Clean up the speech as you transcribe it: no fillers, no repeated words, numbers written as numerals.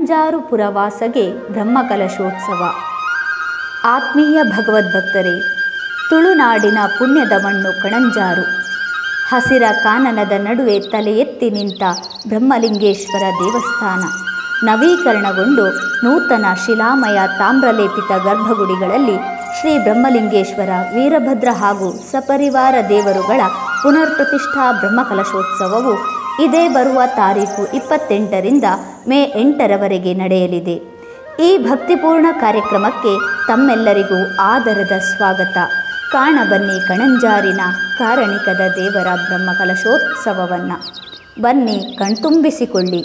ಕಣಂಜಾರು ಪುರವಾಸಗೆ ಬ್ರಹ್ಮಕಲಶೋತ್ಸವ. ಆತ್ಮೀಯ ಭಗವದ್ಭಕ್ತರೇ, ತುಳುನಾಡಿನ ಪುಣ್ಯದ ಮಣ್ಣು ಕಣಂಜಾರು. ಹಸಿರ ಕಾನನದ ನಡುವೆ ತಲೆ ಎತ್ತಿ ನಿಂತ ಬ್ರಹ್ಮಲಿಂಗೇಶ್ವರ ದೇವಸ್ಥಾನ ನವೀಕರಣಗೊಂಡು ನೂತನ ಶಿಲಾಮಯ ತಾಮ್ರಲೇಪಿತ ಗರ್ಭಗುಡಿಗಳಲ್ಲಿ ಶ್ರೀ ಬ್ರಹ್ಮಲಿಂಗೇಶ್ವರ, ವೀರಭದ್ರ ಹಾಗೂ ಸಪರಿವಾರ ದೇವರುಗಳ ಪುನರ್ ಪ್ರತಿಷ್ಠಾ ಬ್ರಹ್ಮಕಲಶೋತ್ಸವವು ಇದೇ ಬರುವ ತಾರೀಖು 28ರಿಂದ ಮೇ 8ರವರೆಗೆ ನಡೆಯಲಿದೆ. ಈ ಭಕ್ತಿಪೂರ್ಣ ಕಾರ್ಯಕ್ರಮಕ್ಕೆ ತಮ್ಮೆಲ್ಲರಿಗೂ ಆದರದ ಸ್ವಾಗತ. ಕಾಣಬನ್ನಿ ಕಣಂಜಾರಿನ ಕಾರಣಿಕದ ದೇವರ ಬ್ರಹ್ಮಕಲಶೋತ್ಸವವನ್ನು. ಬನ್ನಿ ಕಣ್ತುಂಬಿಸಿಕೊಳ್ಳಿ.